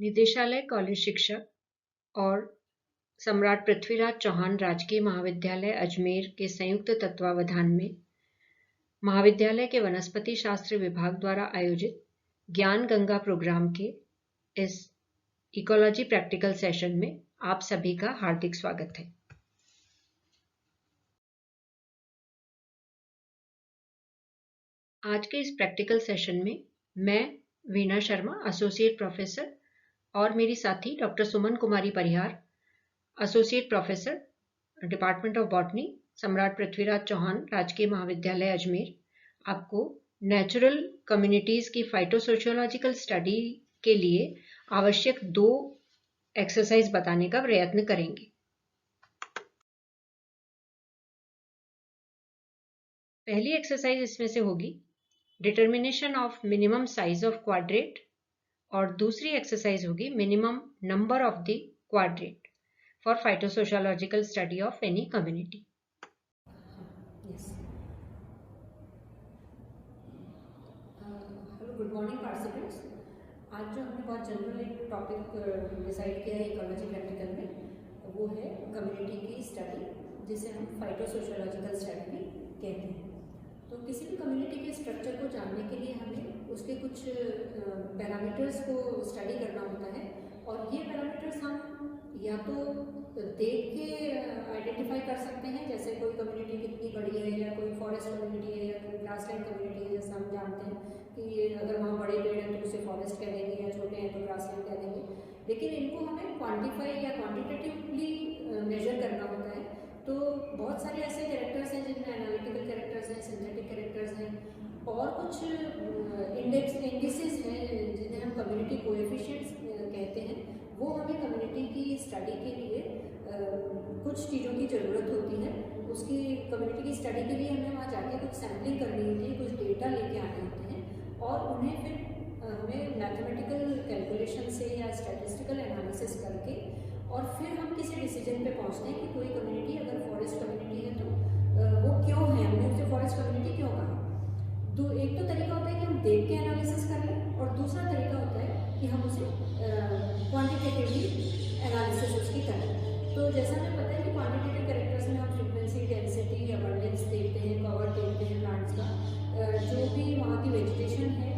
निदेशालय कॉलेज शिक्षक और सम्राट पृथ्वीराज चौहान राजकीय महाविद्यालय अजमेर के संयुक्त तत्वावधान में महाविद्यालय के वनस्पति शास्त्र विभाग द्वारा आयोजित ज्ञान गंगा प्रोग्राम के इस इकोलॉजी प्रैक्टिकल सेशन में आप सभी का हार्दिक स्वागत है। आज के इस प्रैक्टिकल सेशन में मैं वीणा शर्मा एसोसिएट प्रोफेसर और मेरी साथी doctor Suman Kumari Parihar associate professor department of botany सम्राट पृथ्वीराज चौहान राजकीय महाविद्यालय अजमेर आपको नेचुरल कम्युनिटीज की फाइटोसोशियोलॉजिकल स्टडी के लिए आवश्यक 2 एक्सरसाइज बताने का प्रयत्न करेंगे। पहली एक्सरसाइज इसमें से होगी determination of minimum size of quadrat और दूसरी एक्सरसाइज होगी minimum number of the quadrat for phytosociological study of any community. Hello, good morning participants. आज जो हमने बहुत जनरल एक टॉपिक डिसाइड किया है इकोलॉजी प्रैक्टिकल में, वो है कम्युनिटी की स्टडी, जिसे हम फाइटोसोशियोलॉजिकल स्टडी भी कहते हैं। तो किसी भी कम्युनिटी के स्ट्रक्चर को जानने के लिए हमें उसके कुछ पैरामीटर्स को स्टडी करना होता है, और ये पैरामीटर्स हम या तो देख के आइडेंटिफाई कर सकते हैं, जैसे कोई कम्युनिटी कितनी बड़ी है, या कोई फॉरेस्ट कम्युनिटी है, या कोई ग्रासलैंड कम्युनिटी है। जैसे हम जानते हैं कि अगर वहाँ बड़े पेड़ हैं तो उसे फॉरेस्ट कह देंगे, या छोटे हैं तो ग्रासलैंड कह देंगे। लेकिन इनको हमें क्वान्टिफाई या क्वान्टिटेटिवली मेजर करना होता है। तो बहुत सारे ऐसे कैरेक्टर्स हैं जिनमें एनालिटिकल कैरेक्टर्स हैं, सिंथेटिक कैरेक्टर्स हैं, और कुछ इंडिसेस हैं जिन्हें हम कम्युनिटी कोएफिशिएंट्स कहते हैं। वो हमें कम्युनिटी की स्टडी के लिए कुछ चीज़ों की ज़रूरत होती है। उसकी कम्युनिटी की स्टडी के लिए हमें वहाँ जाके कुछ सैम्पलिंग करनी होती है, कुछ डेटा लेके आने होते हैं, और उन्हें फिर हमें मैथमेटिकल कैलकुलेशन से या स्टैटिस्टिकल एनालिसिस करके और फिर हम किसी डिसीजन पे पहुँचते हैं कि कोई कम्युनिटी अगर फॉरेस्ट कम्युनिटी है तो वो क्यों है, हमने उसे फॉरेस्ट कम्युनिटी क्यों कहा। तो एक तो तरीका होता है कि हम देख के एनालिसिस कर लें, और दूसरा तरीका होता है कि हम उसे क्वान्टिटेटिवली एनालिसिस उसकी करें। तो जैसा हमें पता है कि क्वान्टिटेटिव कैरेक्टर्स में हम फ्रीक्वेंसी, डेंसिटी, अबंडेंस देखते हैं, कवर देखते हैं प्लांट्स का, जो भी वहाँ की वेजिटेशन है,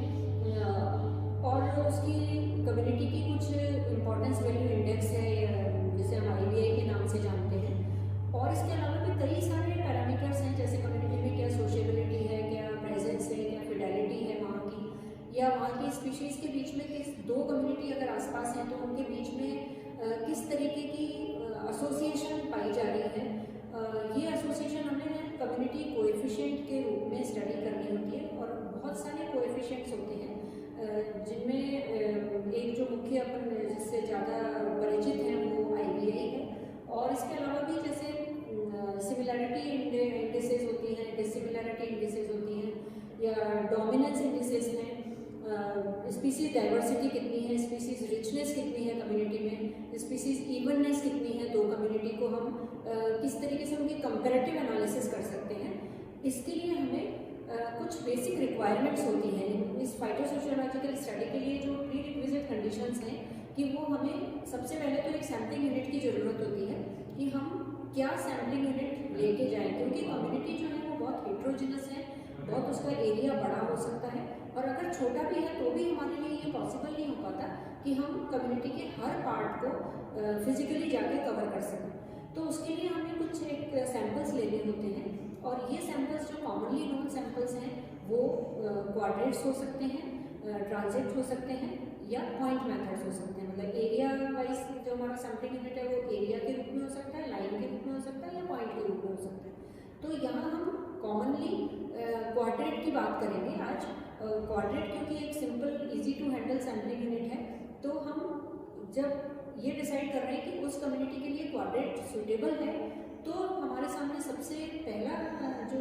और उसकी कम्युनिटी की कुछ इम्पोर्टेंस वैल्यू इंडेक्स है, जिसे हम IVI के नाम से जानते हैं। और इसके अलावा भी कई सारे पैरामीटर्स हैं, जैसे कम्युनिटी में क्या सोशेबिलिटी है, क्या प्रेजेंस है, क्या फिडेलिटी है वहाँ की, या वहाँ की स्पीशीज़ के बीच में किस 2 कम्युनिटी अगर आसपास हैं तो उनके बीच में किस तरीके की एसोसिएशन पाई जा रही है। ये एसोसिएशन हमें कम्युनिटी कोएफिशिएंट के रूप में स्टडी करनी होती है, और बहुत सारे कोएफिशिएंट्स होते हैं जिनमें एक जो मुख्य अपन जिससे ज़्यादा परिचित हैं वो IVI है, और इसके अलावा भी जैसे सिमिलैरिटी इंडिसेस होती हैं, डिसिमिलैरिटी इंडिसेस होती हैं, या डोमिनेंस इंडिसेस हैं, स्पीसीज डाइवर्सिटी कितनी है, स्पीसीज रिचनेस कितनी है कम्युनिटी में, स्पीसीज इवननेस कितनी है, 2 कम्युनिटी को हम किस तरीके से उनकी कंपैरेटिव एनालिसिस कर सकते हैं। इसके लिए हमें कुछ बेसिक रिक्वायरमेंट्स होती हैं इस फाइटोसोशियोलॉजिकल स्टडी के लिए। जो प्री रिक्विजिट कंडीशंस हैं कि वो हमें सबसे पहले तो एक सैम्पलिंग यूनिट की ज़रूरत होती है कि हम क्या सैम्पलिंग यूनिट लेके जाएं, क्योंकि कम्युनिटी जो है वो बहुत हेट्रोजिनस है, बहुत उसका एरिया बड़ा हो सकता है, और अगर छोटा भी है तो भी हमारे लिए ये पॉसिबल नहीं हो पाता कि हम कम्युनिटी के हर पार्ट को फिजिकली जाके कवर कर सकें। तो उसके लिए हमें कुछ एक सैम्पल्स लेने होते हैं, और ये सैम्पल्स जो कॉमनली नोन सैम्पल्स हैं वो क्वाड्रेट्स हो सकते हैं, ट्रांजिट हो सकते हैं, या पॉइंट मेथड्स हो सकते हैं। मतलब एरिया वाइज जो हमारा सैम्पलिंग यूनिट है वो एरिया के रूप में हो सकता है, लाइन के रूप में हो सकता है, या पॉइंट के रूप में हो सकता है। तो यहाँ हम कॉमनली क्वाड्रेट की बात करेंगे आज। क्वाड्रेट क्योंकि एक simple easy to handle sampling unit है, तो हम जब ये डिसाइड कर रहे हैं कि उस कम्युनिटी के लिए क्वाड्रेट सूटेबल है, तो हमारे सामने सबसे पहला जो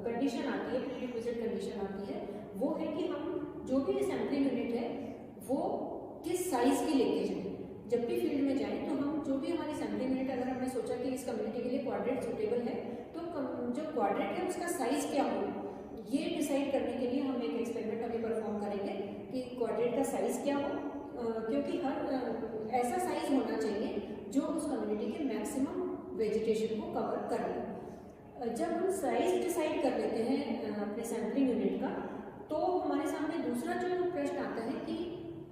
कंडीशन आती है, प्री रिक्विजिट कंडीशन आती है, वो है कि हम जो भी सैम्पलिंग यूनिट है वो किस साइज़ की लेके जाएं। जब भी फील्ड में जाएं तो हम जो भी हमारी सैम्पलिंग यूनिट, अगर हमने सोचा कि इस कम्युनिटी के लिए क्वाड्रेट सूटेबल है, तो जो क्वाड्रेट है उसका साइज़ क्या हो, ये डिसाइड करने के लिए हम एक एक्सपेरिमेंट अभी परफॉर्म करेंगे कि क्वाड्रेट का साइज़ क्या हो, क्योंकि हर ऐसा साइज होना चाहिए जो उस कम्युनिटी के मैक्सिमम वेजिटेशन को कवर कर ले। जब हम साइज डिसाइड कर लेते हैं अपने सैम्पलिंग यूनिट का, तो हमारे सामने दूसरा जो प्रश्न आता है कि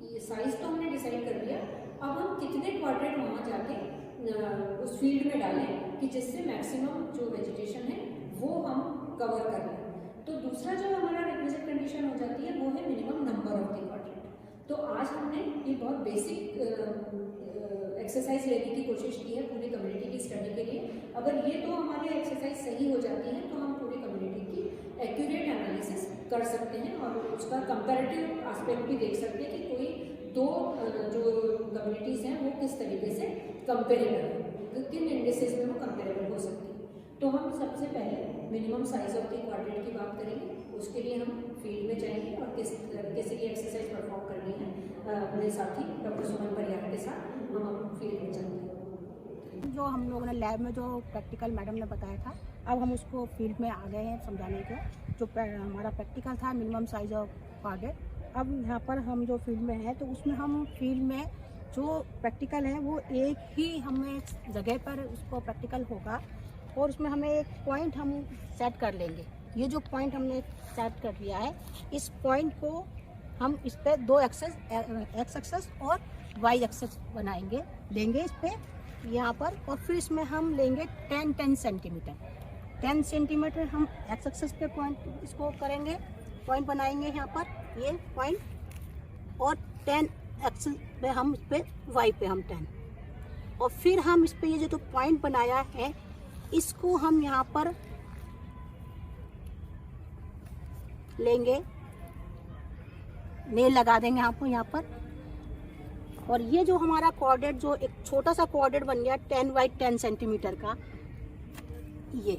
ये साइज तो हमने डिसाइड कर लिया, अब हम कितने क्वाड्रेंट वहाँ जाके उस फील्ड में डालें कि जिससे मैक्सिमम जो वेजिटेशन है वो हम कवर कर लें। तो दूसरा जो हमारा रिक्विजिट कंडीशन हो जाती है वो है minimum number of the quadrant. तो आज हमने ये बहुत बेसिक एक्सरसाइज लेने की कोशिश की है पूरी कम्युनिटी की स्टडी के लिए। अगर ये दो हमारी एक्सरसाइज सही हो जाती है तो हम पूरी कम्युनिटी की एक्यूरेट एनालिसिस कर सकते हैं और उसका कंपैरेटिव एस्पेक्ट भी देख सकते हैं कि कोई दो जो कम्युनिटीज़ हैं वो किस तरीके से कंपेरेबल है, किन इंडिसेस में वो कंपेरेबल हो सकती है। तो हम सबसे पहले minimum size of the quadrant की बात करेंगे। उसके लिए हम फील्ड में जाएंगे और किस तरीके से ये एक्सरसाइज परफॉर्म करनी है अपने साथी डॉक्टर सुमन परिहार के साथ हम फील्ड में जाएंगे। जो हम लोगों ने लैब में जो प्रैक्टिकल मैडम ने बताया था, अब हम उसको फील्ड में आ गए हैं समझाने के। जो हमारा प्रैक्टिकल था मिनिमम साइज ऑफ क्वाड्रेंट, अब यहाँ पर हम जो फील्ड में हैं तो उसमें हम फील्ड में जो प्रैक्टिकल है वो एक ही हमें जगह पर उसको प्रैक्टिकल होगा और उसमें हमें एक पॉइंट हम सेट कर लेंगे। ये जो पॉइंट हमने सेट कर लिया है, इस पॉइंट को हम इस पर दो एक्सेस, एक्स एक्सेस और वाई एक्सेस बनाएंगे, लेंगे इस पर यहाँ पर, और फिर इसमें हम लेंगे 10 सेंटीमीटर। 10 सेंटीमीटर हम एक्स एक्सेस पे पॉइंट इसको करेंगे, पॉइंट बनाएंगे यहाँ पर ये पॉइंट, और 10 एक्सेस पे हम इस पे वाई पे हम 10, और फिर हम इस पे ये जो पॉइंट बनाया है इसको हम यहाँ पर लेंगे, नेल लगा देंगे यहाँ पर, और ये जो हमारा कोऑर्डिनेट जो एक छोटा सा कोऑर्डिनेट बन गया 10 बाई 10 सेंटीमीटर का, ये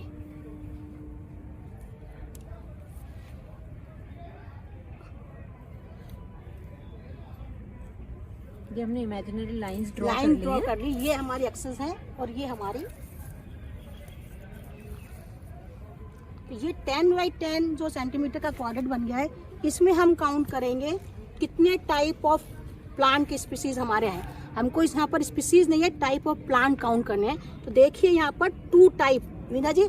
हमने इमेजिनरी लाइन ड्रॉ कर ली। ये हमारी एक्सेस है और ये हमारी, ये 10 बाई 10 जो सेंटीमीटर का कोऑर्डिनेट बन गया है, इसमें हम काउंट करेंगे कितने टाइप ऑफ प्लांट के स्पीसीज हमारे हैं। हमको यहाँ पर स्पीसीज नहीं है, टाइप ऑफ प्लांट काउंट करने हैं। तो देखिए यहाँ पर 2 टाइप, मीना जी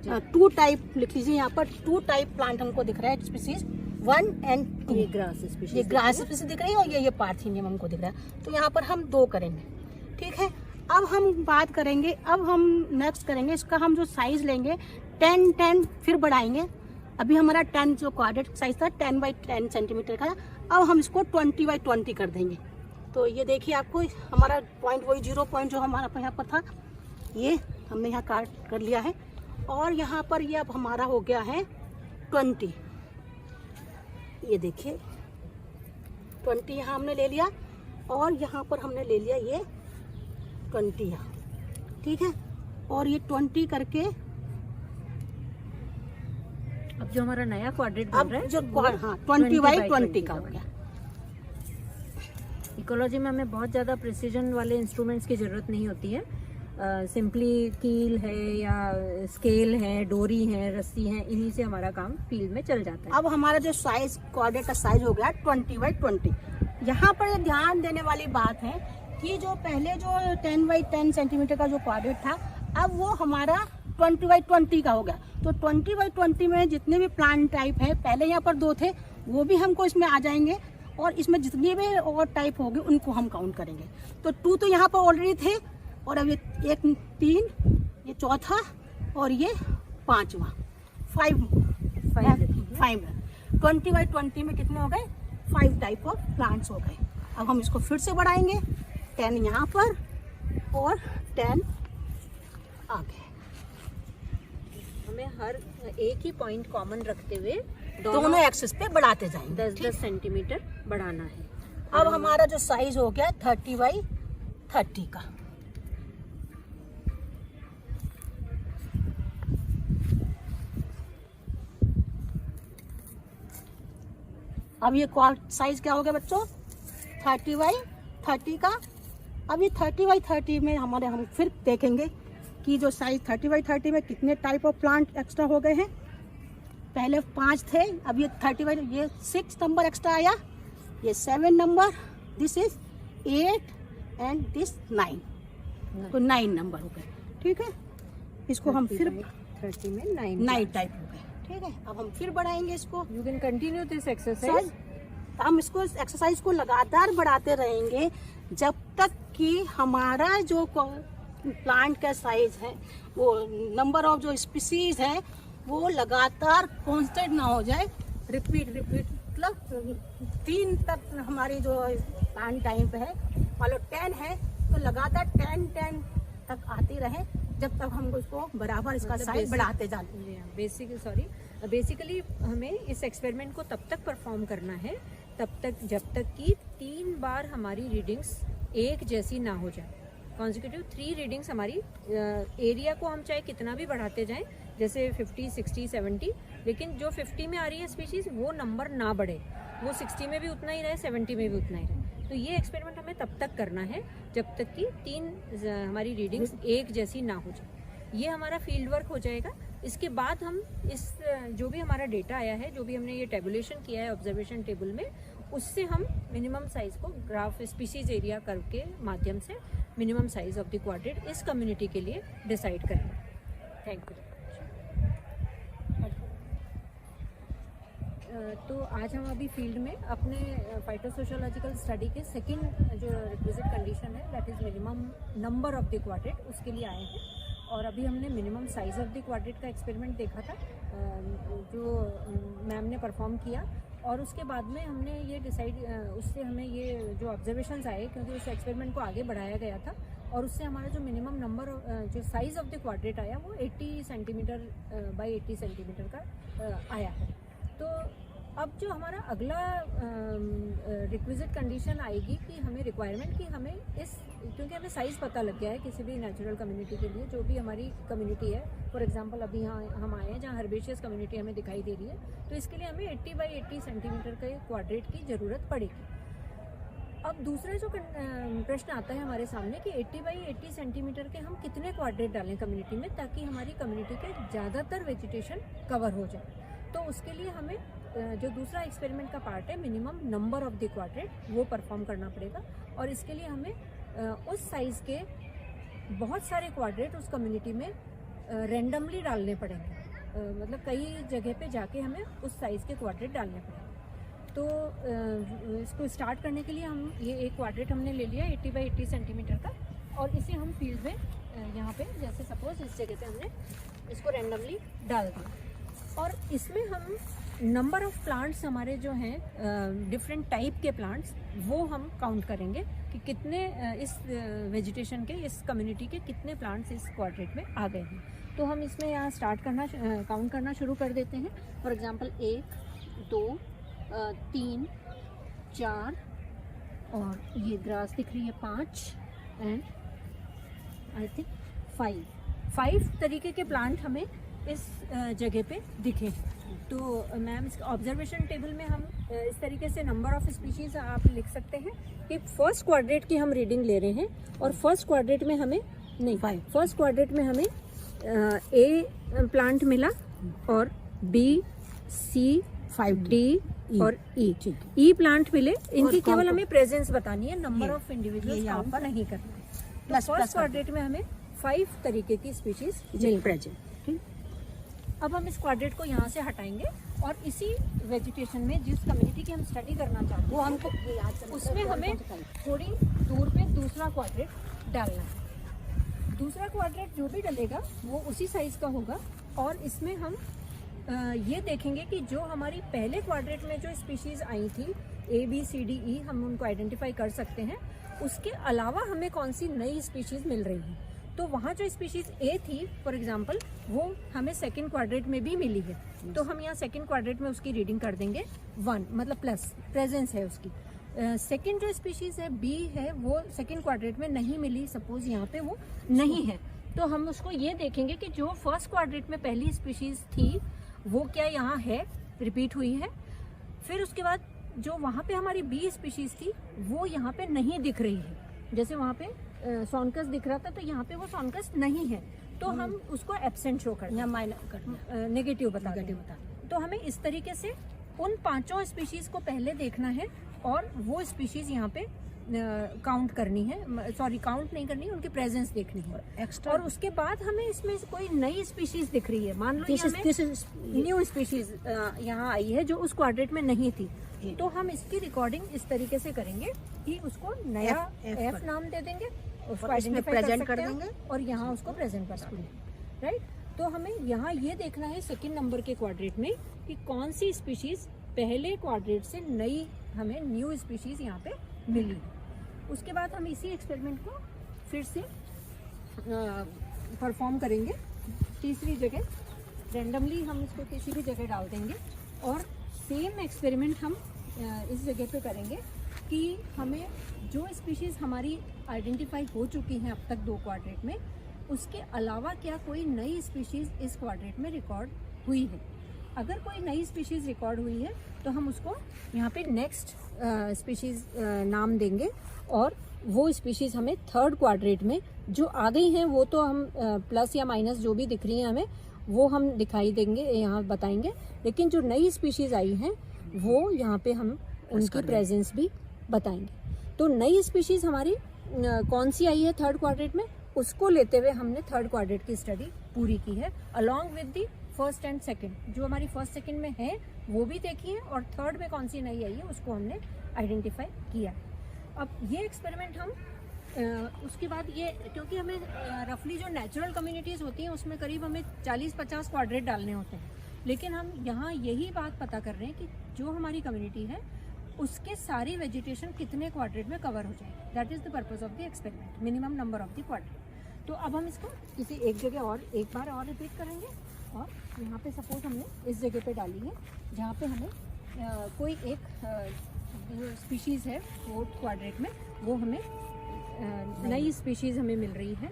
2 टाइप लिख लीजिए, यहाँ पर 2 टाइप प्लांट हमको दिख रहा है स्पीसीज 1 एंड 2। ये ग्रास स्पीसीज, ये ग्रास स्पीसीज दिख रही है और ये पार्थिनियम हमको दिख रहा है। तो यहाँ पर हम 2 करेंगे, ठीक है। अब हम बात करेंगे, अब हम नेक्स्ट करेंगे इसका, हम जो साइज लेंगे 10 फिर बढ़ाएंगे। अभी हमारा 10 जो कोऑर्डिनेट साइज था 10 बाई 10 सेंटीमीटर का, अब हम इसको 20 बाई 20 कर देंगे। तो ये देखिए आपको हमारा पॉइंट वही 0 पॉइंट जो हमारा यहाँ पर था, ये हमने यहाँ काट कर लिया है, और यहाँ पर ये अब हमारा हो गया है 20। ये देखिए 20 यहाँ हमने ले लिया, और यहाँ पर हमने ले लिया ये 20 यहाँ, ठीक है। और ये 20 करके अब जो हमारा नया क्वाड्रेंट बन रहा है जो 20 बाई 20 का हो गया। इकोलॉजी में हमें बहुत ज़्यादा प्रिसीजन वाले इंस्ट्रूमेंट्स की ज़रूरत नहीं होती है। सिंपली कील है या स्केल है, डोरी है, रस्सी है, इन्हीं से हमारा काम फील्ड में चल जाता है। अब हमारा जो साइज कोऑर्डिनेट का साइज हो गया 20 बाई 20। यहाँ पर ध्यान देने वाली बात है कि जो पहले जो 10 बाई 10 सेंटीमीटर का जो कोऑर्डिनेट था, अब वो हमारा 20 बाई 20 का हो गया। तो 20 बाई 20 में जितने भी प्लांट टाइप है, पहले यहाँ पर 2 थे, वो भी हमको इसमें आ जाएंगे, और इसमें जितने भी और टाइप होंगे उनको हम काउंट करेंगे। तो 2 तो यहाँ पर ऑलरेडी थे, और अब ये 1 3, ये चौथा, और ये 5वां, 5 20 बाई 20 में कितने हो गए? 5 टाइप ऑफ प्लांट्स हो गए। अब हम इसको फिर से बढ़ाएंगे, 10 यहाँ पर और 10 आगे। हमें हर एक ही पॉइंट कॉमन रखते हुए दोनों एक्सिस पे बढ़ाते जाएंगे, 10-10 सेंटीमीटर बढ़ाना है। अब हमारा जो साइज हो गया 30 बाई 30 का। अब ये साइज क्या हो गया बच्चों? 30 बाई 30 का। अब ये 30 बाई 30 में हम फिर देखेंगे कि जो साइज 30 बाई 30 में कितने टाइप ऑफ प्लांट एक्स्ट्रा हो गए हैं। पहले 5 थे, अब ये 30 बाई, ये 6 नंबर एक्स्ट्रा आया, ये 7 number, this is 8 and this 9, तो 9 नंबर हो गए। ठीक है, इसको हम फिर 30 में 9 टाइप हो गए। ठीक है, अब हम फिर बढ़ाएंगे इसको। You can continue this exercise. हम इसको एक्सरसाइज को लगातार बढ़ाते रहेंगे जब तक कि हमारा जो प्लांट का साइज है, वो नंबर ऑफ जो स्पीसीज है वो लगातार कांस्टेंट ना हो जाए। रिपीट मतलब 3 तक हमारी जो प्लांट टाइप है, मान लो 10 है तो लगातार 10 तक आती रहे जब तक हम उसको बराबर इसका साइज बढ़ाते जाते हैं। बेसिकली हमें इस एक्सपेरिमेंट को तब तक परफॉर्म करना है जब तक कि 3 बार हमारी रीडिंग्स एक जैसी ना हो जाए। कॉन्जिक्यूटिव 3 रीडिंग्स हमारी, एरिया को हम चाहे कितना भी बढ़ाते जाएं, जैसे 50, 60, 70, लेकिन जो 50 में आ रही है स्पीशीज वो नंबर ना बढ़े, वो 60 में भी उतना ही रहे, 70 में भी उतना ही रहे। तो ये एक्सपेरिमेंट हमें तब तक करना है जब तक कि 3 हमारी रीडिंग्स एक जैसी ना हो जाए। ये हमारा फील्ड वर्क हो जाएगा। इसके बाद हम इस जो भी हमारा डेटा आया है, जो भी हमने ये टेबुलेशन किया है ऑब्जर्वेशन टेबल में, उससे हम मिनिमम साइज को ग्राफ स्पीशीज एरिया कर्व के माध्यम से minimum size of the quadrat इस कम्युनिटी के लिए डिसाइड करेंगे। Thank you. तो आज हम अभी फील्ड में अपने फाइटोसोशियोलॉजिकल स्टडी के सेकंड जो रिक्विजिट कंडीशन है, that is minimum number of the quadrat, उसके लिए आए हैं। और अभी हमने minimum size of the quadrat का एक्सपेरिमेंट देखा था जो मैम ने परफॉर्म किया, और उसके बाद में हमने ये डिसाइड, उससे हमें ये जो ऑब्जर्वेशंस आए, क्योंकि उस एक्सपेरिमेंट को आगे बढ़ाया गया था, और उससे हमारा जो मिनिमम नंबर जो साइज़ ऑफ द क्वाड्रेट आया वो 80 सेंटीमीटर बाई 80 सेंटीमीटर का आया है। तो अब जो हमारा अगला रिक्विजिट कंडीशन आएगी कि हमें रिक्वायरमेंट कि हमें क्योंकि हमें साइज़ पता लग गया है किसी भी नेचुरल कम्युनिटी के लिए, जो भी हमारी कम्युनिटी है, फॉर एग्जांपल अभी यहाँ हम आए हैं जहाँ हर्बेशियस कम्युनिटी हमें दिखाई दे रही है, तो इसके लिए हमें 80 बाई 80 सेंटीमीटर के क्वाड्रेट की ज़रूरत पड़ेगी। अब दूसरा जो प्रश्न आता है हमारे सामने कि 80 बाई 80 सेंटीमीटर के हम कितने क्वाड्रेट डालें कम्युनिटी में, ताकि हमारी कम्युनिटी के ज़्यादातर वेजिटेशन कवर हो जाए। तो उसके लिए हमें जो दूसरा एक्सपेरिमेंट का पार्ट है, minimum number of the quadrat, वो परफॉर्म करना पड़ेगा। और इसके लिए हमें उस साइज़ के बहुत सारे क्वाड्रेट उस कम्युनिटी में रैंडमली डालने पड़ेंगे, मतलब कई जगह पे जाके हमें उस साइज़ के क्वाड्रेट डालने पड़ेंगे। तो इसको स्टार्ट करने के लिए हम ये एक क्वाड्रेट हमने ले लिया 80 बाई 80 सेंटीमीटर का, और इसे हम फील्ड में यहाँ पे जैसे सपोज इस जगह पे हमने इसको रैंडमली डाल दिया, और इसमें हम नंबर ऑफ प्लांट्स हमारे जो हैं डिफरेंट टाइप के प्लांट्स, वो हम काउंट करेंगे कि कितने इस वेजिटेशन के, इस कम्युनिटी के कितने प्लांट्स इस क्वाड्रेट में आ गए हैं। तो हम इसमें यहाँ काउंट करना शुरू कर देते हैं। फॉर एग्जांपल 1, 2, 3, 4, और ये ग्रास दिख रही है 5, एंड आई थिंक 5 तरीके के प्लांट हमें इस जगह पे दिखे। तो मैम इस ऑब्जर्वेशन टेबल में हम इस तरीके से नंबर ऑफ स्पीशीज़ आप लिख सकते हैं कि फर्स्ट क्वाड्रेट की हम रीडिंग ले रहे हैं, और फर्स्ट क्वाड्रेट में हमें फर्स्ट क्वाड्रेट में हमें ए प्लांट मिला, और बी, सी, 5D और ई प्लांट मिले। इनकी केवल हमें प्रेजेंस बतानी है, नंबर ऑफ इंडिविजुअल्स काउंट नहीं करना है। फर्स्ट क्वाड्रेट में हमें 5 तरीके की स्पीशीज मिल प्रेजेंट। अब हम इस क्वाड्रेट को यहाँ से हटाएंगे, और इसी वेजिटेशन में जिस कम्युनिटी की हम स्टडी करना चाहते हैं वो हमको उसमें हमें थोड़ी दूर पे दूसरा क्वाड्रेट डालना है। दूसरा क्वाड्रेट जो भी डलेगा वो उसी साइज़ का होगा, और इसमें हम ये देखेंगे कि जो हमारी पहले क्वाड्रेट में जो स्पीशीज़ आई थी ABCDE, हम उनको आइडेंटिफाई कर सकते हैं। उसके अलावा हमें कौन सी नई स्पीशीज़ मिल रही है, तो वहाँ जो स्पीशीज़ A थी फॉर एग्जांपल, वो हमें सेकंड क्वाड्रेट में भी मिली है। तो हम यहाँ सेकंड क्वाड्रेट में उसकी रीडिंग कर देंगे 1, मतलब प्लस प्रेजेंस है उसकी। सेकंड जो स्पीशीज़ है B है, वो सेकंड क्वाड्रेट में नहीं मिली, सपोज यहाँ पे वो नहीं है, तो हम उसको ये देखेंगे कि जो फर्स्ट क्वाड्रेट में पहली स्पीशीज़ थी वो क्या यहाँ है, रिपीट हुई है। फिर उसके बाद जो वहाँ पे हमारी B स्पीशीज़ थी वो यहाँ पे नहीं दिख रही है, जैसे वहाँ पे सोनकस दिख रहा था, तो यहाँ पे वो सोनकस नहीं है, तो हम उसको एब्सेंट शो करते हैं, नेगेटिव बता। तो हमें इस तरीके से उन 5 स्पीशीज़ को पहले देखना है, और वो स्पीशीज़ यहाँ पे काउंट करनी है, सॉरी काउंट नहीं करनी है, उनकी प्रेजेंस देखनी है एक्स्ट्रा। और उसके बाद हमें इसमें कोई नई स्पीशीज दिख रही है, मान लो न्यू स्पीशीज यहाँ आई है जो उस क्वाड्रेट में नहीं थी, तो हम इसकी रिकॉर्डिंग इस तरीके से करेंगे कि उसको नया एफ नाम दे देंगे, उसको आइडेंटिफाई कर देंगे और यहाँ उसको प्रेजेंट बना देंगे, राइट। तो हमें यहाँ ये देखना है सेकंड नंबर के क्वाड्रेट में कि कौन सी स्पीशीज पहले क्वाड्रेट से नई हमें न्यू स्पीशीज यहाँ पे मिली। उसके बाद हम इसी एक्सपेरिमेंट को फिर से परफॉर्म करेंगे तीसरी जगह, रैंडमली हम इसको किसी भी जगह डाल देंगे और सेम एक्सपेरिमेंट हम इस जगह पे करेंगे कि हमें जो स्पीशीज़ हमारी आइडेंटिफाई हो चुकी हैं अब तक 2 क्वाड्रेट में, उसके अलावा क्या कोई नई स्पीशीज़ इस क्वाड्रेट में रिकॉर्ड हुई है। अगर कोई नई स्पीशीज़ रिकॉर्ड हुई है तो हम उसको यहाँ पे नेक्स्ट स्पीशीज़ नाम देंगे और वो स्पीशीज़ हमें थर्ड क्वाड्रेट में जो आ गई हैं वो तो हम प्लस या माइनस जो भी दिख रही हैं हमें वो हम दिखाई देंगे, यहाँ बताएंगे, लेकिन जो नई स्पीशीज़ आई हैं वो यहाँ पे हम उनकी प्रेजेंस भी बताएंगे। तो नई स्पीशीज़ हमारी कौन सी आई है थर्ड क्वाड्रेट में, उसको लेते हुए हमने थर्ड क्वाड्रेट की स्टडी पूरी की है along with the first and second. जो हमारी फर्स्ट सेकंड में है वो भी देखी है और थर्ड में कौन सी नई आई है उसको हमने आइडेंटिफाई किया। अब ये एक्सपेरिमेंट हम उसके बाद ये, क्योंकि हमें रफली जो नेचुरल कम्युनिटीज़ होती हैं उसमें करीब हमें 40-50 क्वाड्रेट डालने होते हैं, लेकिन हम यहाँ यही बात पता कर रहे हैं कि जो हमारी कम्युनिटी है उसके सारी वेजिटेशन कितने क्वाड्रेट में कवर हो जाए। That is the purpose of the experiment, minimum number of the quadrat. तो अब हम इसको किसी एक जगह और एक बार और रिपीट करेंगे और यहाँ पे सपोज हमने इस जगह पे डाली है जहाँ पे हमें कोई एक स्पीशीज़ है फोर्थ क्वाड्रेट में, वो हमें नई स्पीशीज़ हमें मिल रही है,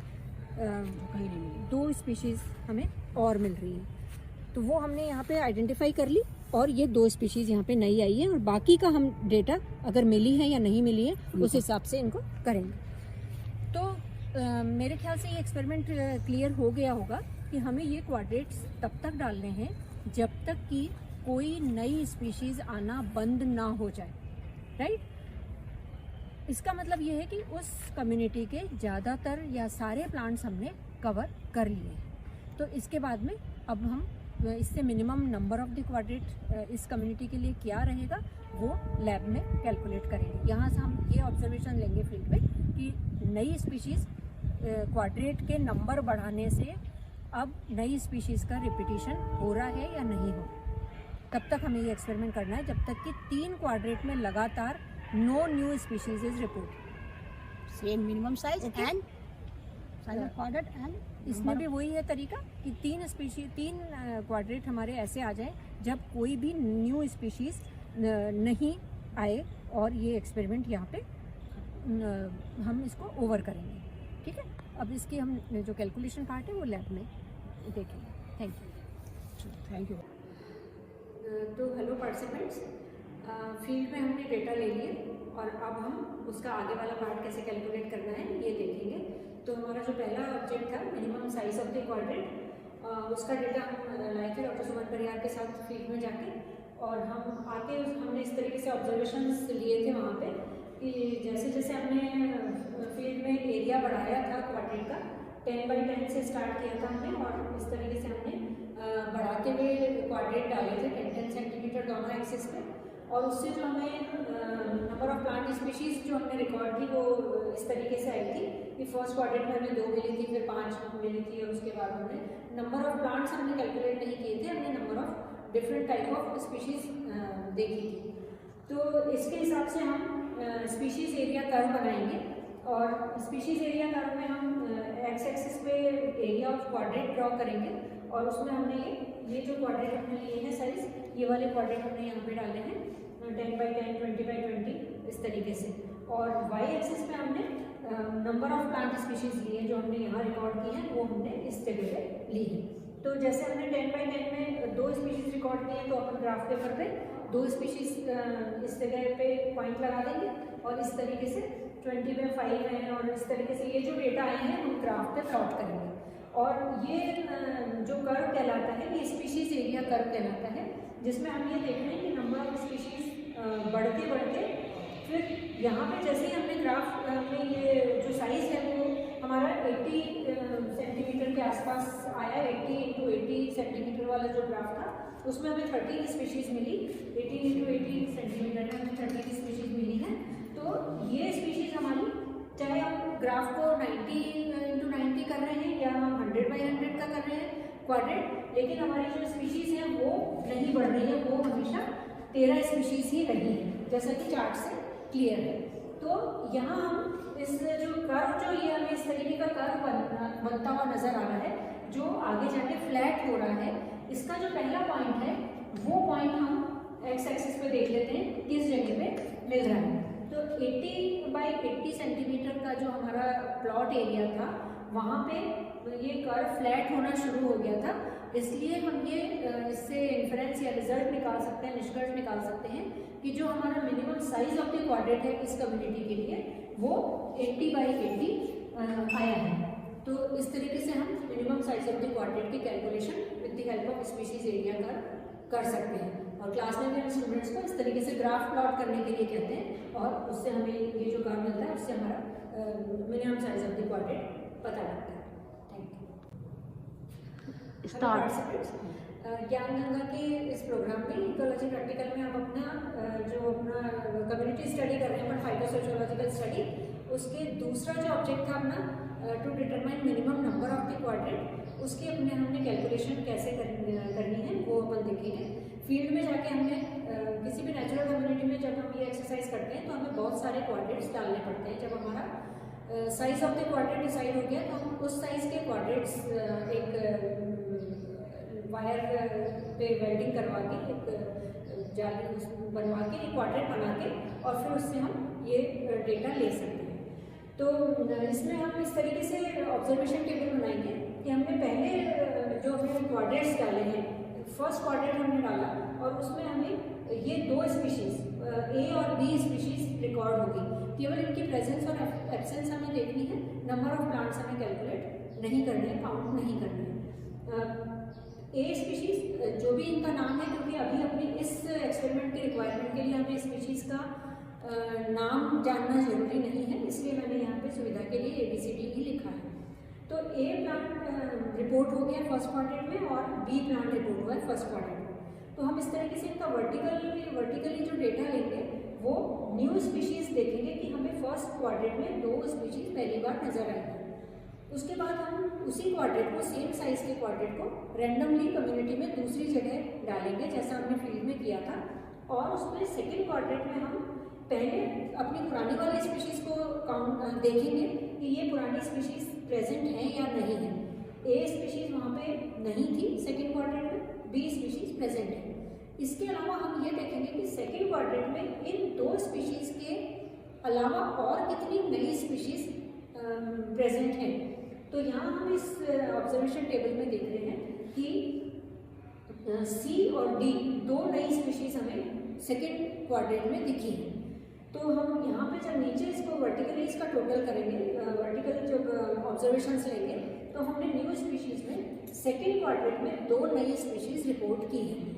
2 स्पीशीज़ हमें और मिल रही है, तो वो हमने यहाँ पे आइडेंटिफाई कर ली और ये 2 स्पीशीज़ यहाँ पे नई आई है और बाकी का हम डेटा अगर मिली है या नहीं मिली है उस हिसाब से इनको करेंगे। तो मेरे ख्याल से ये एक्सपेरिमेंट क्लियर हो गया होगा कि हमें ये क्वाड्रेट्स तब तक डालने हैं जब तक कि कोई नई स्पीशीज़ आना बंद ना हो जाए, राइट। इसका मतलब ये है कि उस कम्युनिटी के ज़्यादातर या सारे प्लांट्स हमने कवर कर लिए। तो इसके बाद में अब हम इससे minimum number of the quadrat इस कम्युनिटी के लिए क्या रहेगा वो लैब में कैलकुलेट करेंगे। यहाँ से हम ये ऑब्जर्वेशन लेंगे फील्ड में कि नई स्पीशीज़ क्वाड्रेट के नंबर बढ़ाने से अब नई स्पीशीज़ का रिपीटिशन हो रहा है या नहीं हो, तब तक हमें ये एक्सपेरिमेंट करना है जब तक कि 3 क्वाड्रेट में लगातार no new species is report. Same minimum size and size of quadrat and इसमें भी वही है तरीका कि 3 क्वाड्रेट हमारे ऐसे आ जाए जब कोई भी न्यू स्पीशीज नहीं आए और ये एक्सपेरिमेंट यहाँ पे हम इसको ओवर करेंगे, ठीक है। अब इसकी हम जो कैलकुलेशन पार्ट है वो लैब में देखेंगे। Thank you. तो हेलो पार्टिसिपेंट्स, फील्ड में हमने डेटा ले लिए और अब हम उसका आगे वाला पार्ट कैसे कैलकुलेट करना है ये देखेंगे। तो हमारा जो पहला ऑब्जेक्ट था minimum size of the quadrat, उसका डेटा हम लाए थे डॉक्टर सुमन परिहार के साथ फील्ड में जाके, और हम आके हमने इस तरीके से ऑब्जर्वेशंस लिए थे वहाँ पे कि जैसे जैसे हमने फील्ड में एरिया बढ़ाया था क्वाड्रेट का 10x10 से स्टार्ट किया था हमने, और इस तरीके से हमने बढ़ाते हुए क्वाड्रेट डाले थे 10-10 सेंटीमीटर दोनों एक्सिस पे, और उससे जो हमें नंबर ऑफ प्लांट स्पीशीज़ जो हमने रिकॉर्ड की वो इस तरीके से आई थी कि फर्स्ट क्वाड्रेट में हमें 2 मिली थी, फिर 5 मिली थी, और उसके बाद हमने नंबर ऑफ प्लांट्स हमने कैलकुलेट नहीं किए थे, हमने number of different type of species देखी थी। तो इसके हिसाब से हम स्पीशीज़ एरिया कर्व बनाएंगे, और स्पीशीज़ एरिया कर्व में हम एक्स एक्सिस पे एरिया ऑफ क्वाड्रेट ड्रॉ करेंगे, और उसमें हमने ये जो क्वाड्रेट हमने लिए हैं साइज, ये वाले क्वाड्रेट हमने यहाँ पे डाले हैं 10x10, 20x20 इस तरीके से, और वाई एक्सिस पे हमने नंबर ऑफ प्लांट स्पीशीज़ लिए जो हमने यहाँ रिकॉर्ड की हैं वो हमने इस जगह पे ली है। तो जैसे हमने 10x10 में 2 स्पीशीज़ रिकॉर्ड किए हैं, तो अपन ग्राफ पेपर पे 2 स्पीशीज़ इस जगह पे पॉइंट लगा देंगे, और इस तरीके से 20 में 5 हैं, और इस तरीके से ये जो डेटा आए हैं हम ग्राफ पे प्लॉट करेंगे। और ये जो कर्व कहलाता है ये स्पीशीज़ एरिया कर्व कहलाता है, जिसमें हम ये देख रहे हैं कि नंबर ऑफ स्पीशीज़ बढ़ते बढ़ते फिर यहाँ पे जैसे ही हमने ग्राफ में ये जो साइज़ है वो हमारा 80 सेंटीमीटर के आसपास आया, 80 × 80 सेंटीमीटर वाला जो ग्राफ था उसमें हमें 13 स्पीशीज़ मिली। 18 × 80 सेंटीमीटर में हमें 13 स्पीशीज़ मिली हैं। तो ये स्पीशीज़ हमारी, चाहे हम ग्राफ को 90 × 90 कर रहे हैं या हम 100/100 का कर रहे हैं क्वाड्रेंट, लेकिन हमारी जो स्पीशीज़ है वो नहीं बढ़ रही है, वो हमेशा 13 स्पीशीज़ ही रही है, जैसा कि चार्ट से क्लियर है। तो यहाँ हम इस जो कर्व, जो ये हमें इस तरीके का कर्व बनता हुआ नजर आ रहा है, जो आगे जाके फ्लैट हो रहा है, इसका जो पहला पॉइंट है वो पॉइंट हम एक्स एक्सिस पे देख लेते हैं किस जगह पे मिल रहा है। तो 80/80 सेंटीमीटर का जो हमारा प्लॉट एरिया था वहाँ पे ये कर्व फ्लैट होना शुरू हो गया था, इसलिए हम ये इससे इन्फरेंस या रिजल्ट निकाल सकते हैं, निष्कर्ष निकाल सकते हैं कि जो हमारा minimum size of the quadrant है इस कम्युनिटी के लिए वो 80/80 आया है। तो इस तरीके से हम minimum size of the quadrant की calculation with the help of species area कर सकते हैं। और क्लास में भी हम स्टूडेंट्स को इस तरीके से ग्राफ प्लॉट करने के लिए कहते हैं और उससे हमें ये जो कर्व मिलता है उससे हमारा minimum size of the quadrant पता लगता है। ज्ञान गंगा के इस प्रोग्राम में इकोलॉजी प्रैक्टिकल में आप अपना जो कम्युनिटी स्टडी कर रहे हैं, फाइटोसोशियोलॉजिकल स्टडी, उसके दूसरा जो ऑब्जेक्ट था अपना to determine minimum number of the quadrant, उसकी हमने कैलकुलेशन कैसे करनी है वो अपन देखेंगे। फील्ड में जाके हमने किसी भी नेचुरल कम्युनिटी में जब हम ये एक्सरसाइज करते हैं तो हमें बहुत सारे क्वाड्रेंट्स डालने पड़ते हैं। जब हमारा size of the quadrant decide हो गया तो हम उस साइज के क्वाड्रेंट्स एक वायर पे वेल्डिंग करवा के, एक जाली बनवा के, एक क्वाड्रेंट बना के और फिर उससे हम ये डेटा ले सकते हैं। तो इसमें हम इस तरीके से ऑब्जर्वेशन टेबल बनाएंगे कि हमने पहले जो हमने क्वाड्रेंट्स डाले हैं, फर्स्ट क्वाड्रेंट हमने डाला और उसमें हमें ये 2 स्पीशीज़ ए और बी स्पीशीज़ रिकॉर्ड होगी। केवल इनकी प्रेजेंस और एब्सेंस हमें देखनी है, नंबर ऑफ प्लांट्स हमें कैलकुलेट नहीं करनी है, काउंट नहीं करनी है। ए स्पीशीज़ जो भी इनका नाम है, क्योंकि अभी अपनी इस एक्सपेरिमेंट के रिक्वायरमेंट के लिए हमें स्पीशीज़ का नाम जानना जरूरी नहीं है, इसलिए मैंने यहाँ पे सुविधा के लिए ABCD ही लिखा है। तो ए प्लांट रिपोर्ट हो गया फर्स्ट क्वाड्रेंट में और बी प्लांट रिपोर्ट हुआ है फर्स्ट क्वाड्रेंट में। तो हम इस तरीके से इनका वर्टिकली जो डेटा लेंगे वो न्यू स्पीशीज़ देखेंगे कि हमें फर्स्ट क्वाड्रेंट में 2 स्पीशीज़ पहली बार नजर आएगी। उसके बाद हम उसी क्वाड्रेंट को, सेम साइज के क्वाड्रेंट को रैंडमली कम्युनिटी में दूसरी जगह डालेंगे जैसा हमने फील्ड में किया था, और उसमें सेकेंड क्वाड्रेंट में हम पहले अपनी पुरानी वाली स्पीशीज़ को काउंट देखेंगे कि ये पुरानी स्पीशीज़ प्रेजेंट है या नहीं है। ए स्पीशीज़ वहाँ पे नहीं थी सेकेंड क्वाड्रेंट में, बी स्पीशीज़ प्रेजेंट है। इसके अलावा हम ये देखेंगे कि सेकेंड क्वाड्रेंट में इन 2 स्पीशीज़ के अलावा और कितनी नई स्पीशीज़ प्रेजेंट हैं। तो यहाँ हम इस ऑब्जर्वेशन टेबल में देख रहे हैं कि सी और डी 2 नई स्पीशीज़ हमें सेकेंड क्वाड्रेंट में दिखी है। तो हम यहाँ पे जब नीचे इसको वर्टिकली इसका टोटल करेंगे, वर्टिकल जब ऑब्जर्वेशंस लेंगे, तो हमने न्यू स्पीशीज़ में सेकेंड क्वाड्रेंट में 2 नई स्पीशीज़ रिपोर्ट की है।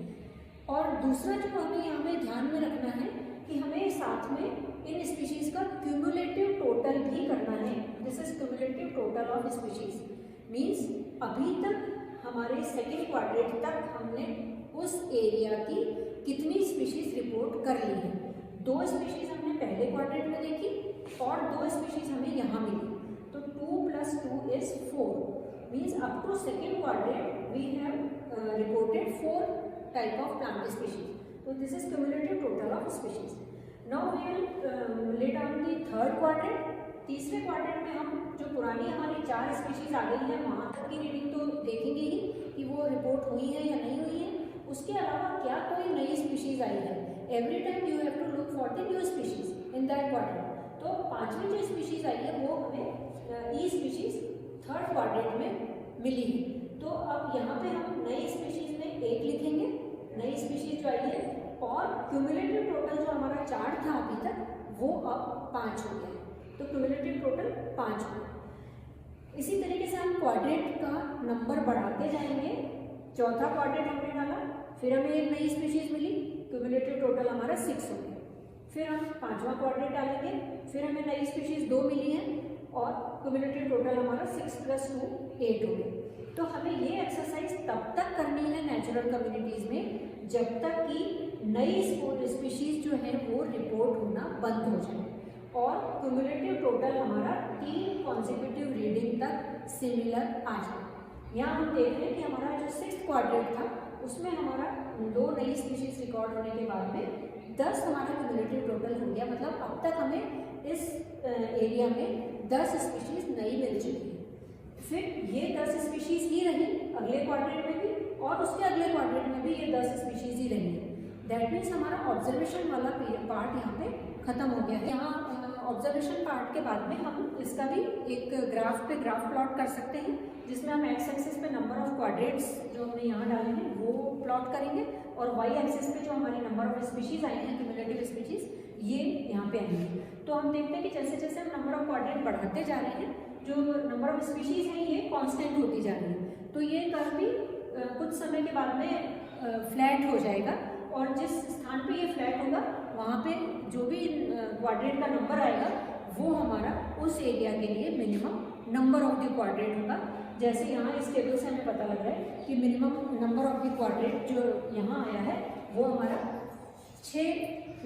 और दूसरा जो हमें यहाँ पे ध्यान में रखना है कि हमें साथ में इन स्पीशीज़ का क्यूमुलेटिव टोटल भी करना है। This is cumulative total of species, means अभी तक हमारे सेकेंड क्वाड्रेंट तक हमने उस एरिया की कितनी स्पीशीज़ रिपोर्ट कर ली है। 2 स्पीशीज़ हमने पहले क्वाड्रेंट में देखी और 2 स्पीशीज़ हमें यहाँ मिली, तो 2 + 2 is 4, means up to second quadrant we have reported 4 type of plant species. तो this is cumulative total of species. Now we will let down the third quadrant. तीसरे क्वाड्रेंट में हम जो पुरानी हमारी 4 स्पीशीज़ आ गई हैं वहाँ तक की रीडिंग तो देखेंगे ही कि वो रिपोर्ट हुई है या नहीं हुई है। उसके अलावा क्या कोई नई स्पीशीज़ आई है, every time you have to look for the new species in that quadrant. तो 5वीं जो स्पीशीज़ आई है वो हमें ई स्पीशीज़ थर्ड क्वाड्रेंट में मिली है। तो अब यहाँ पे हम नई स्पीशीज़ में 1 लिखेंगे, नई स्पीशीज़ जो आई है, और क्यूमुलेटिव टोटल जो हमारा 4 था अभी तक वो अब 5 हो गया है। तो क्यूमुलेटिव टोटल 5 हो गया। इसी तरीके से हम क्वाड्रेंट का नंबर बढ़ाते जाएंगे। चौथा क्वाड्रेंट हमने डाला, फिर हमें एक नई स्पीशीज़ मिली, क्यूमुलेटिव टोटल हमारा 6 हो गया। फिर हम 5वां क्वाड्रेंट डालेंगे, फिर हमें नई स्पीशीज 2 मिली हैं और क्यूमुलेटिव टोटल हमारा 6 + 2 8 हो गए। तो हमें ये एक्सरसाइज तब तक करनी है नेचुरल कम्युनिटीज़ में जब तक कि नई स्पीशीज जो है वो रिपोर्ट होना बंद हो जाए और क्यूमुलेटिव टोटल हमारा 3 कॉन्सेक्यूटिव रीडिंग तक सिमिलर आ जाए। यहाँ हम देख रहे हैं कि हमारा जो 6th क्वाड्रेंट था उसमें हमारा 2 नई स्पीशीज रिकॉर्ड होने के बाद में 10 हमारा क्यूमुलेटिव टोटल हो गया। मतलब अब तक हमें इस एरिया में 10 स्पीशीज नई मिल चुकी है। फिर ये 10 स्पीशीज ही रही अगले क्वाड्रेंट में भी और उसके अगले क्वाड्रेंट में भी ये 10 स्पीशीज ही रही है। दैट मीन्स हमारा ऑब्जर्वेशन वाला पार्ट यहाँ पे खत्म हो गया है। यहाँ ऑब्जर्वेशन पार्ट के बाद में हम इसका भी एक ग्राफ प्लॉट कर सकते हैं जिसमें हम एक्स एक्सिस पे नंबर ऑफ क्वाड्रेंट्स जो हमने यहाँ डाले हैं वो प्लॉट करेंगे और वाई एक्सिस पे जो हमारे नंबर ऑफ स्पीशीज आए हैं क्यूमुलेटिव स्पीशीज ये यहाँ पे आएंगे। तो हम देखते हैं कि जैसे जैसे हम नंबर ऑफ क्वाड्रेंट बढ़ाते जा रहे हैं जो नंबर ऑफ स्पीशीज हैं ये कांस्टेंट होती जा रही है। तो ये कर्व भी कुछ समय के बाद में फ्लैट हो जाएगा और जिस स्थान पे ये फ्लैट होगा वहाँ पे जो भी क्वाड्रेंट का नंबर आएगा वो हमारा उस एरिया के लिए minimum number of the quadrant होगा। जैसे यहाँ इस टेबल से हमें पता लग रहा है कि minimum number of the quadrant जो यहाँ आया है वो हमारा 6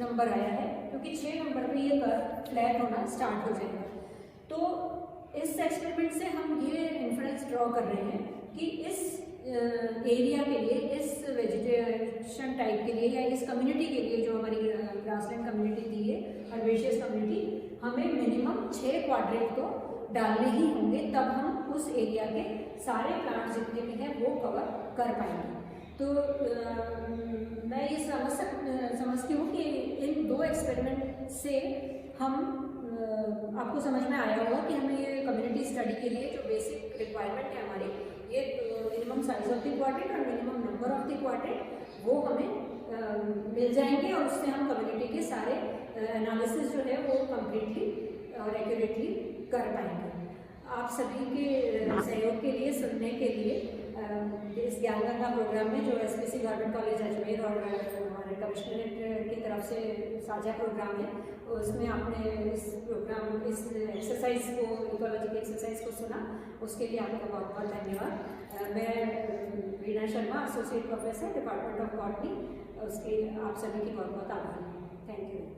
नंबर आया है क्योंकि 6 नंबर पे ये कर्व फ्लैट होना स्टार्ट हो जाएगा। तो इस एक्सपेरिमेंट से हम ये इन्फरेंस ड्रॉ कर रहे हैं कि इस एरिया के लिए, इस वेजिटेशन टाइप के लिए या इस कम्युनिटी के लिए जो हमारी ग्रासलैंड कम्युनिटी थी है अर्बेशियस कम्युनिटी, हमें मिनिमम 6 क्वाड्रेंट तो डालने ही होंगे तब हम उस एरिया के सारे प्लांट जितने भी हैं वो कवर कर पाएंगे। तो मैं ये समझती हूँ कि इन 2 एक्सपेरिमेंट से हम आपको समझ में आया होगा कि हमें ये कम्युनिटी स्टडी के लिए जो बेसिक रिक्वायरमेंट है हमारी ये minimum size of the quadrant और minimum number of the quadrant वो हमें मिल जाएंगे और उससे हम कम्युनिटी के सारे एनालिसिस जो है वो कम्प्लीटली और एक्यूरेटली कर पाएंगे। आप सभी के सहयोग के लिए, सुनने के लिए इस ज्ञान गंगा प्रोग्राम में जो एसपीसी गवर्नमेंट कॉलेज अजमेर और हमारे कमिश्नरेट की तरफ से साझा प्रोग्राम है उसमें आपने इस एक्सरसाइज को, इकोलॉजी की एक्सरसाइज को सुना, उसके लिए आपका बहुत बहुत धन्यवाद। मैं Veena Sharma, associate professor, department of botany, उसके आप सभी की बहुत बहुत आभार। Thank you.